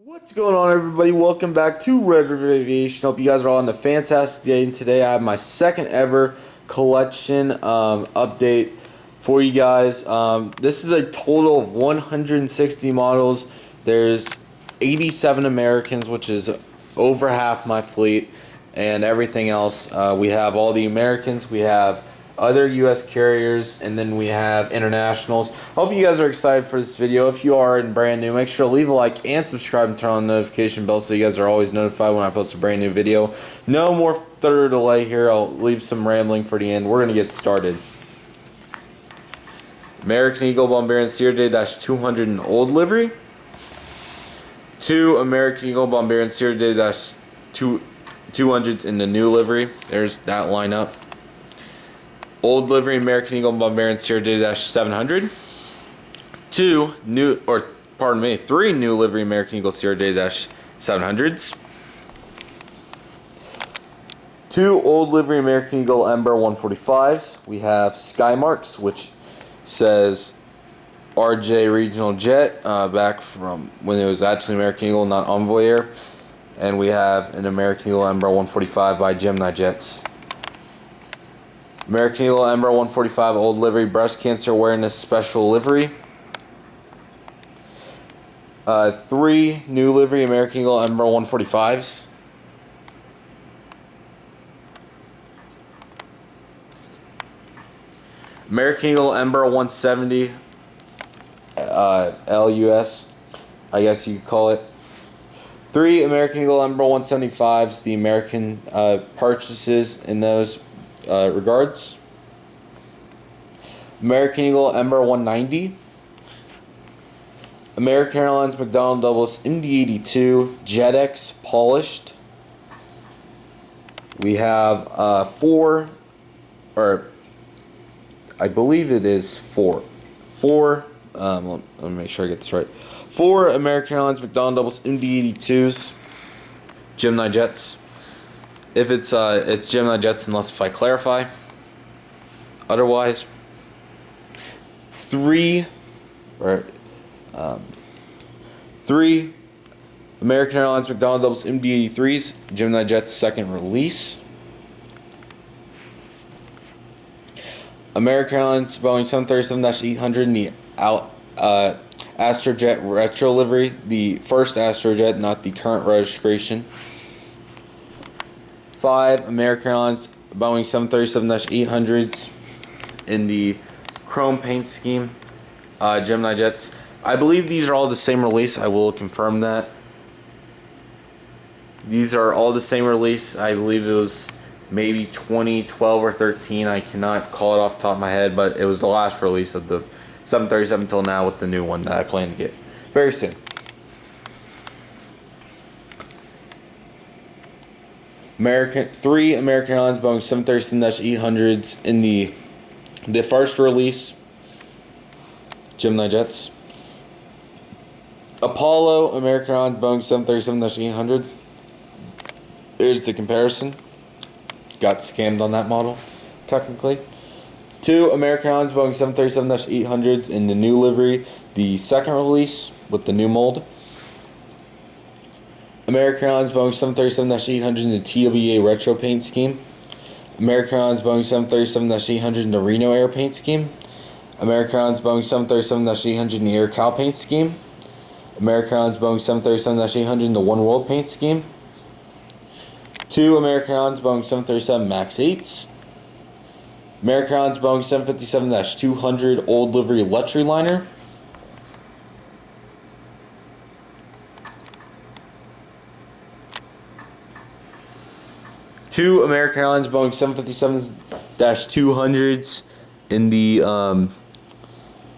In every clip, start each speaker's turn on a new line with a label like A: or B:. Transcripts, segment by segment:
A: What's going on, everybody? Welcome back to Red River Aviation. Hope you guys are all on a fantastic day. And today I have my second ever collection update for you guys. This is a total of 160 models. There's 87 Americans, which is over half my fleet, and everything else. We have all the Americans. We have other U.S. carriers, and then we have internationals. Hope you guys are excited for this video. If you are and brand new, make sure to leave a like and subscribe and turn on the notification bell so you guys are always notified when I post a brand new video. No more further delay here. I'll leave some rambling for the end. We're going to get started. American Eagle Bombarian Sierra Day-200 in old livery. 2 American Eagle Bombarian Sierra Day-200s in the new livery. There's that lineup. Old livery American Eagle Bombarian Sierra Day-700. 3 new livery American Eagle Sierra Day-700s. 2 old livery American Eagle Embraer 145s. We have Skymarks, which says RJ Regional Jet, back from when it was actually American Eagle, not Envoy Air. And we have an American Eagle Embraer 145 by Gemini Jets. American Eagle Embraer 145 old livery breast cancer awareness special livery. 3 new livery American Eagle Embraer 145s. American Eagle Embraer 170 LUS, I guess you could call it. 3 American Eagle Embraer 175s. The American purchases in those regards. American Eagle Embraer 190. American Airlines McDonnell Douglas MD-82 JetX polished. We have 4, or I believe it is 4. Let me make sure I get this right. 4 American Airlines McDonnell Douglas MD-82s Gemini Jets. If it's Gemini Jets, unless if I clarify. Otherwise, 3 American Airlines McDonnell Douglas MD-83s Gemini Jets second release. American Airlines Boeing 737-800 in the Astrojet retro livery, the first Astrojet, not the current registration. 5 American Airlines Boeing 737-800s in the chrome paint scheme, Gemini Jets. I believe these are all the same release. I will confirm that. These are all the same release. I believe it was maybe 2012 or 13. I cannot call it off the top of my head, but it was the last release of the 737 till now, with the new one that I plan to get very soon. Three American Airlines Boeing 737-800s in the first release, Gemini Jets. Apollo American Airlines Boeing 737-800. Here's the comparison. Got scammed on that model, technically. 2 American Airlines Boeing 737-800s in the new livery, the second release with the new mold. American Airlines Boeing 737-800 in the TWA retro paint scheme. American Airlines Boeing 737-800 in the Reno Air paint scheme. American Airlines Boeing 737-800 in the Air Cal paint scheme. American Airlines Boeing 737-800 in the One World paint scheme. 2 American Airlines Boeing 737 MAX 8s. American Airlines Boeing 757-200 old livery luxury liner. 2 American Airlines Boeing 757-200s in the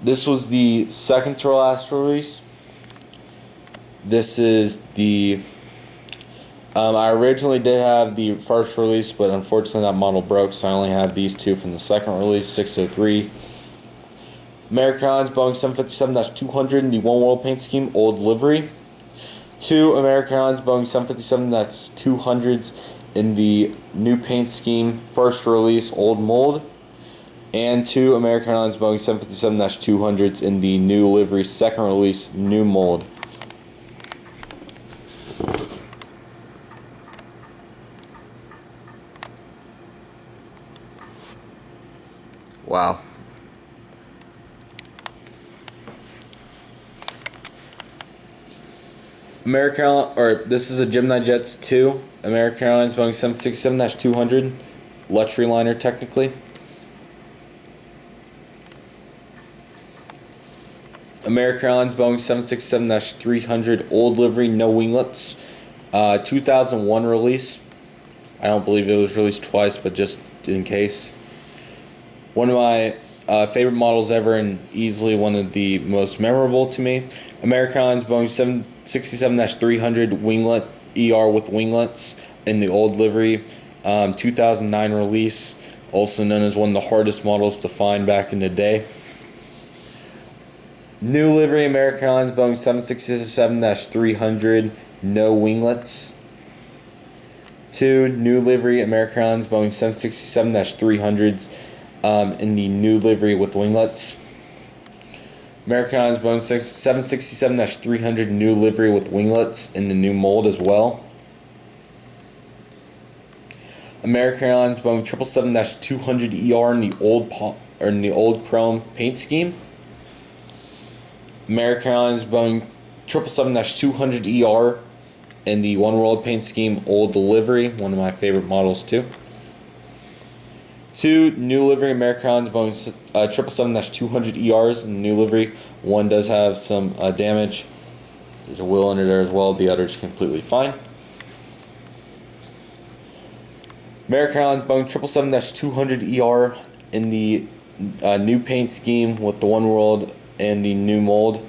A: this was the second to last release. This is the I originally did have the first release, but unfortunately that model broke, so I only have these 2 from the second release, 603. American Airlines Boeing 757-200 in the One World paint scheme, old livery. 2 American Airlines Boeing 757-200s in the new paint scheme, first release, old mold. And 2 American Airlines Boeing 757-200s in the new livery, second release, new mold. Wow. This is a Gemini Jets 2, American Airlines Boeing 767-200, luxury liner technically. American Airlines Boeing 767-300, old livery, no winglets, 2001 release. I don't believe it was released twice, but just in case. One of my favorite models ever, and easily one of the most memorable to me. American Airlines Boeing 767-300 winglet ER with winglets in the old livery, 2009 release, also known as one of the hardest models to find back in the day. New livery American Airlines Boeing 767-300, no winglets. 2. New livery American Airlines Boeing 767-300s in the new livery with winglets. American Airlines Boeing 767-300 new livery with winglets in the new mold as well. American Airlines Boeing 777-200ER in the old chrome paint scheme. American Airlines Boeing 777-200ER in the One World paint scheme, old delivery, one of my favorite models too. 2. New livery American Airlines Boeing 777-200ERs in the new livery. One does have some damage. There's a wheel under there as well. The other is completely fine. American Airlines Boeing 777-200ER in the new paint scheme with the One World and the new mold.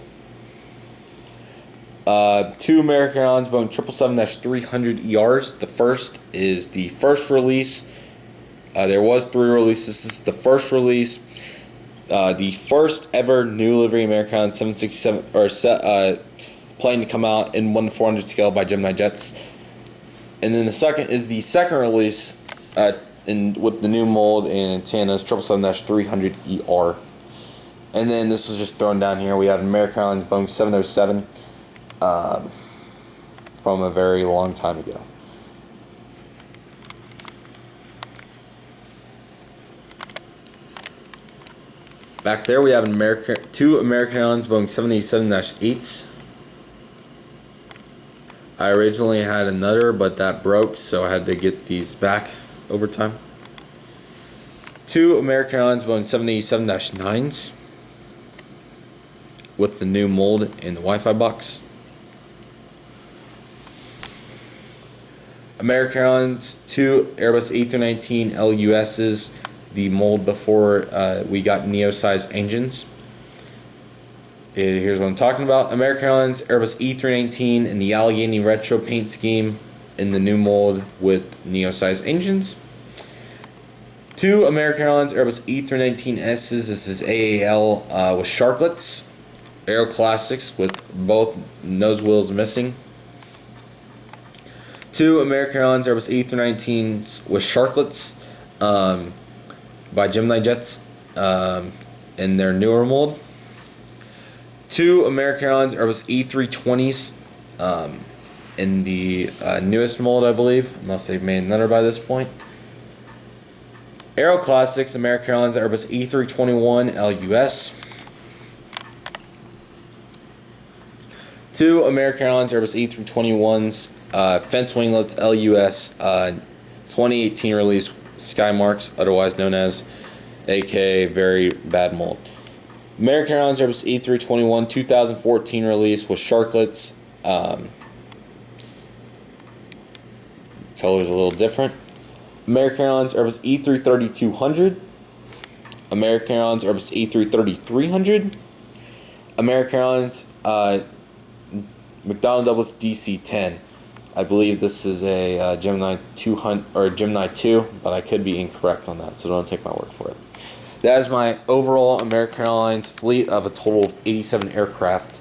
A: 2 American Airlines Boeing 777-300ERs. The first is the first release. There was 3 releases. This is the first release. The first ever new livery American Airlines 767 plane to come out in 1:400 scale by Gemini Jets. And then the second is the second release with the new mold and antennas, 777-300ER. And then this was just thrown down here. We have American Airlines Boeing 707 from a very long time ago. Back there we have two American Airlines Boeing 787-8s. I originally had another, but that broke, so I had to get these back over time. 2 American Airlines Boeing 787-9s with the new mold and the Wi-Fi box. American Airlines 2 Airbus A319 LUSs, the mold before we got Neo-size engines. Here's what I'm talking about. American Airlines Airbus E319 in the Allegheny retro paint scheme in the new mold with Neo-size engines. 2 American Airlines Airbus E319Ss. This is AAL with sharklets. Aero Classics with both nose wheels missing. 2 American Airlines Airbus A319s with sharklets by Gemini Jets in their newer mold. 2 American Airlines Airbus A320s in the newest mold, I believe, unless they've made another by this point. Aero Classics American Airlines Airbus A321 LUS. 2 American Airlines Airbus A321s fence winglets LUS 2018 release Skymarks, otherwise known as, aka very bad mold. American Airlines Airbus A321 2014 release with sharklets. Colors a little different. American Airlines Airbus A330-200. American Airlines Airbus A330-300. American Airlines McDonnell Douglas DC-10. I believe this is a Gemini 200 or Gemini 2, but I could be incorrect on that, so don't take my word for it. That is my overall American Airlines fleet of a total of 87 aircraft.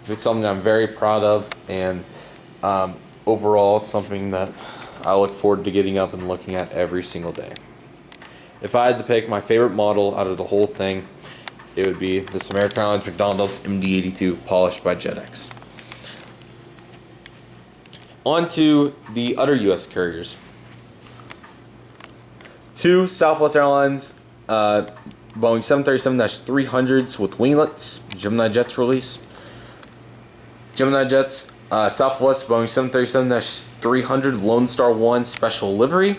A: It's something I'm very proud of, and overall something that I look forward to getting up and looking at every single day. If I had to pick my favorite model out of the whole thing, it would be this American Airlines McDonnell Douglas MD-82 polished by JetX. On to the other U.S. carriers. 2 Southwest Airlines Boeing 737-300s with winglets, Gemini Jets release. Gemini Jets, Southwest Boeing 737-300 Lone Star 1 special livery.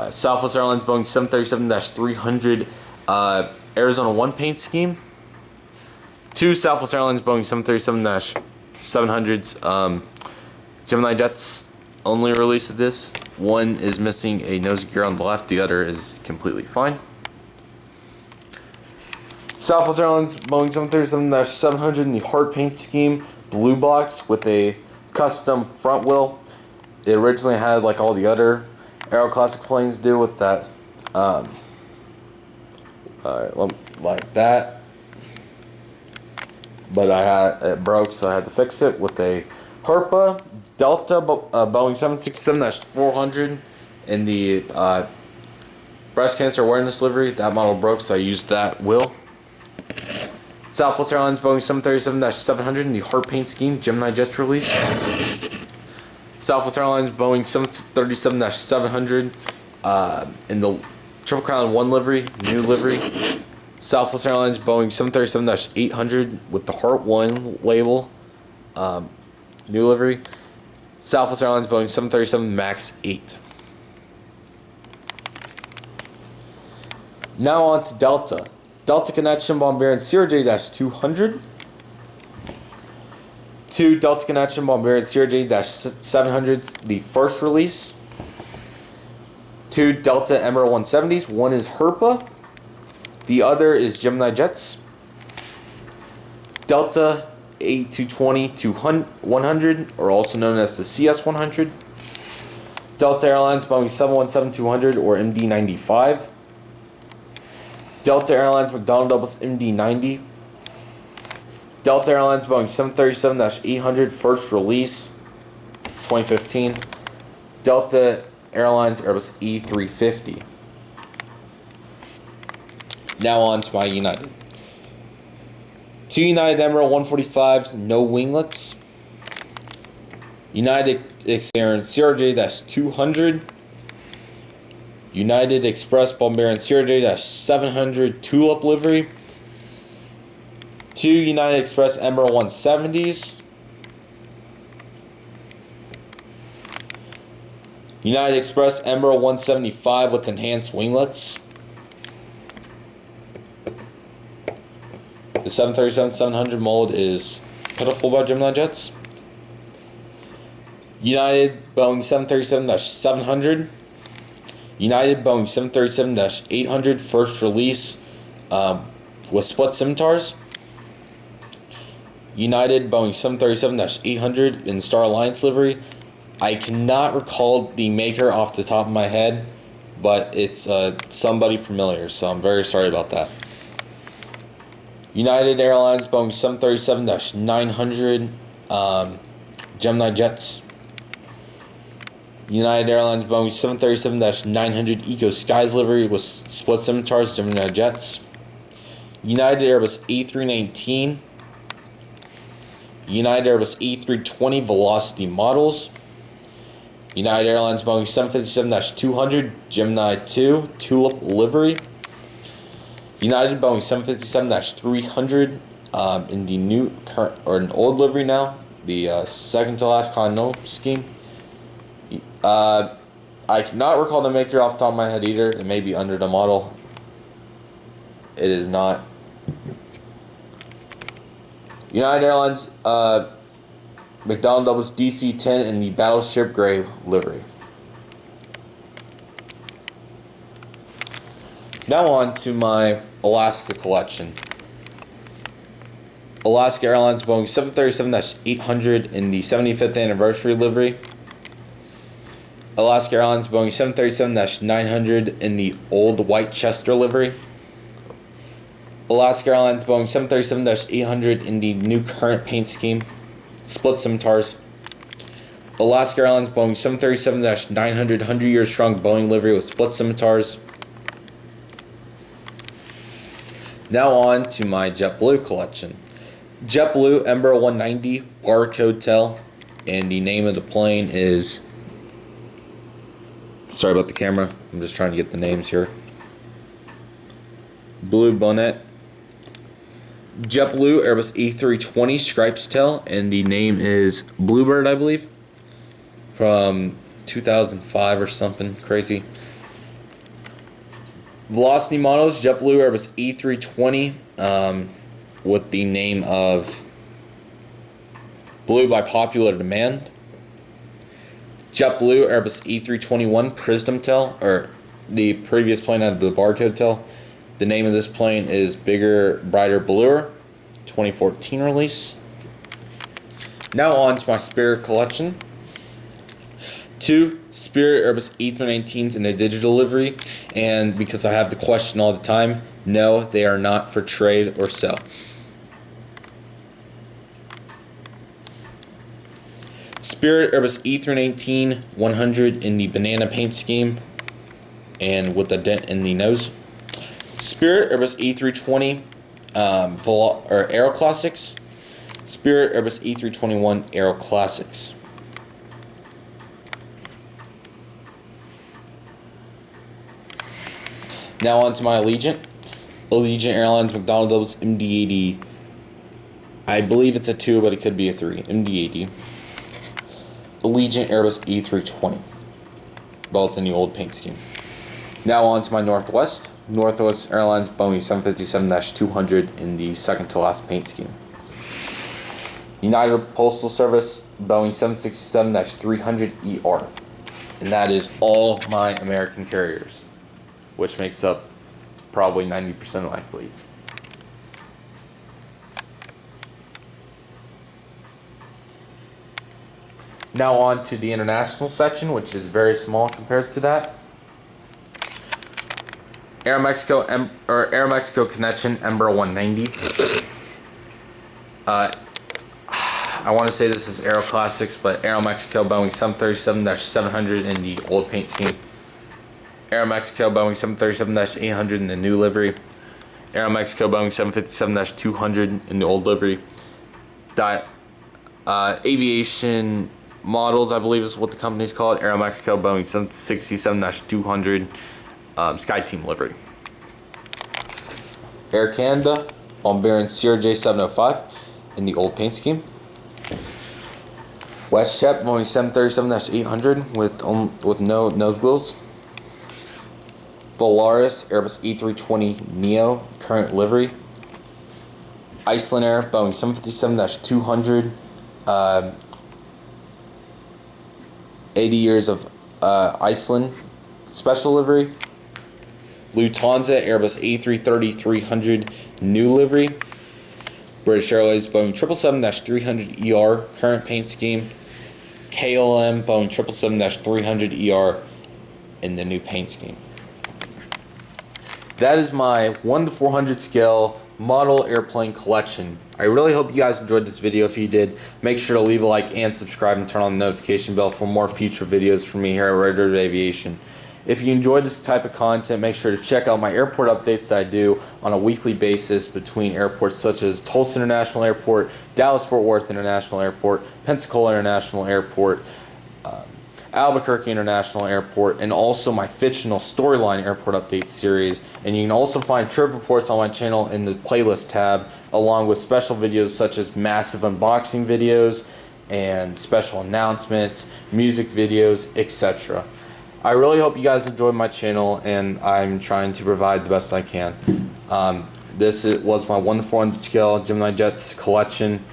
A: Southwest Airlines Boeing 737-300 Arizona 1 paint scheme. 2 Southwest Airlines Boeing 737-700s Gemini Jets only release of this. One is missing a nose gear on the left, the other is completely fine. Southwest Airlines Boeing 737-700 in the hard paint scheme, blue box with a custom front wheel. It originally had like all the other Aero Classic planes do with that, like that. But it broke, so I had to fix it with a Herpa Delta Boeing 767-400 in the breast cancer awareness livery. That model broke, so I used that wheel. Southwest Airlines Boeing 737-700 in the hard paint scheme, Gemini Jets release. Southwest Airlines Boeing 737-700 in the Triple Crown 1 livery, new livery. Southwest Airlines Boeing 737-800 with the Heart 1 label, new livery. Southwest Airlines Boeing 737 MAX 8. Now on to Delta. Delta Connection Bombardier CRJ-200. 2 Delta Connection Bombardier CRJ-700s, the first release. 2 Delta Emirates 170s. One is Herpa. The other is Gemini Jets. Delta A220-100, or also known as the CS100. Delta Airlines Boeing 717-200, or MD-95. Delta Airlines McDonnell Douglas MD-90. Delta Airlines Boeing 737-800 first release, 2015. Delta Airlines Airbus E350. Now on to my United. 2 United Emirates 145s, no winglets. United Express CRJ-200. United Express Bombardier CRJ-700 tulip livery. 2 United Express Emirates 170s. United Express Emirates 175 with enhanced winglets. The 737-700 mold is pitiful by Gemini Jets. United Boeing 737-700. United Boeing 737-800 first release with split scimitars. United Boeing 737-800 in Star Alliance livery. I cannot recall the maker off the top of my head, but it's somebody familiar, so I'm very sorry about that. United Airlines Boeing 737-900 Gemini Jets. United Airlines Boeing 737-900 Eco Skies livery with split scimitars, Gemini Jets. United Airbus A319. United Airbus A320 Velocity models. United Airlines Boeing 757-200 Gemini 2 Tulip livery. United Boeing 757-300 in the new current or an old livery now, the second to last Continental scheme. I cannot recall the maker off the top of my head either. It may be under the model. It is not. United Airlines McDonnell Douglas DC-10 in the Battleship Gray livery. Now on to my Alaska collection. Alaska Airlines Boeing 737-800 in the 75th anniversary livery. Alaska Airlines Boeing 737-900 in the old white Chester livery. Alaska Airlines Boeing 737-800 in the new current paint scheme, split scimitars. Alaska Airlines Boeing 737-900 100 years strong Boeing livery with split scimitars. Now on to my JetBlue collection. JetBlue Embraer 190 barcode tail, and the name of the plane is Sorry about the camera. I'm just trying to get the names here. Blue bonnet. JetBlue Airbus A320 stripes tail, and the name is Bluebird, I believe, from 2005 or something crazy. Velocity models, JetBlue Airbus A320 with the name of Blue by popular demand. JetBlue Airbus A321 Prism tail, or the previous plane had the barcode tail. The name of this plane is Bigger, Brighter, Bluer, 2014 release. Now on to my Spirit collection. 2 Spirit Airbus A319s in a digital livery, and because I have the question all the time, no, they are not for trade or sell. Spirit Airbus A319-100 in the banana paint scheme and with a dent in the nose. Spirit Airbus A320 Aero Classics. Spirit Airbus A321 Aero Classics. Now on to my Allegiant. Allegiant Airlines McDonnell Douglas MD-80. I believe it's a 2, but it could be a 3. MD-80. Allegiant Airbus A320. Both in the old paint scheme. Now on to my Northwest. Northwest Airlines Boeing 757-200 in the second to last paint scheme. United Postal Service Boeing 767-300ER. And that is all my American carriers, which makes up probably 90% of my fleet. Now on to the international section, which is very small compared to that. Aeromexico Connection Embraer 190. I want to say this is Aero Classics, but Aeromexico Boeing 737-700 in the old paint scheme. Aeromexico Boeing 737-800 in the new livery. Aeromexico Boeing 757-200 in the old livery. Aviation models, I believe is what the company's called. Aeromexico Boeing 767-200 Sky Team livery. Air Canada Bombardier CRJ705 in the old paint scheme. WestJet Boeing 737-800 with no nose wheels. Volaris Airbus A320 Neo current livery. Iceland Air Boeing 757-200 80 years of Iceland special livery. Lufthansa Airbus A330-300 new livery. British Airways Boeing 777-300ER current paint scheme. KLM Boeing 777-300ER in the new paint scheme. That is my 1 to 400 scale model airplane collection. I really hope you guys enjoyed this video. If you did, make sure to leave a like and subscribe and turn on the notification bell for more future videos from me here at Red River Aviation. If you enjoyed this type of content, make sure to check out my airport updates that I do on a weekly basis between airports such as Tulsa International Airport, Dallas-Fort Worth International Airport, Pensacola International Airport, Albuquerque International Airport, and also my fictional storyline airport update series. And you can also find trip reports on my channel in the playlist tab, along with special videos such as massive unboxing videos and special announcements, music videos, etc. I really hope you guys enjoyed my channel, and I'm trying to provide the best I can. This was my 1 to 400 scale Gemini Jets collection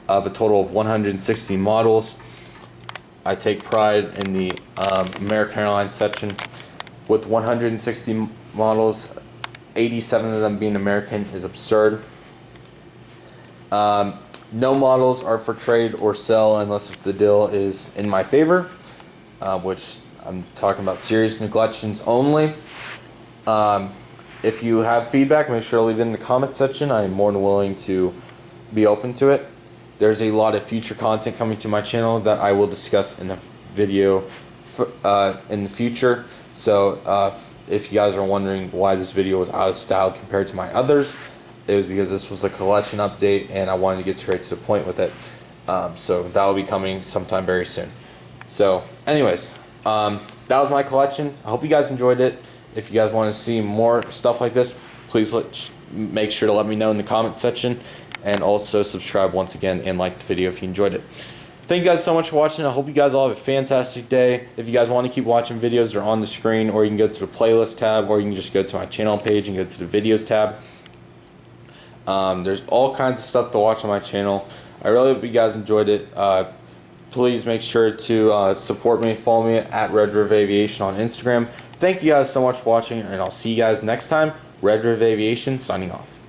A: of a total of 160 models. I take pride in the American Airlines section. With 160 models, 87 of them being American is absurd. No models are for trade or sell unless the deal is in my favor, which I'm talking about serious neglections only. If you have feedback, make sure to leave it in the comment section. I am more than willing to be open to it. There's a lot of future content coming to my channel that I will discuss in a video in the future. So if you guys are wondering why this video was out of style compared to my others, it was because this was a collection update and I wanted to get straight to the point with it. So that will be coming sometime very soon. So anyways, that was my collection. I hope you guys enjoyed it. If you guys want to see more stuff like this, please make sure to let me know in the comment section, and also subscribe once again and like the video if you enjoyed it. Thank you guys so much for watching. I hope you guys all have a fantastic day. If you guys want to keep watching videos, they're on the screen, or you can go to the playlist tab, or you can just go to my channel page and go to the videos tab. There's all kinds of stuff to watch on my channel. I really hope you guys enjoyed it. Please make sure to support me, follow me at Red River Aviation on Instagram. Thank you guys so much for watching, and I'll see you guys next time. Red River Aviation signing off.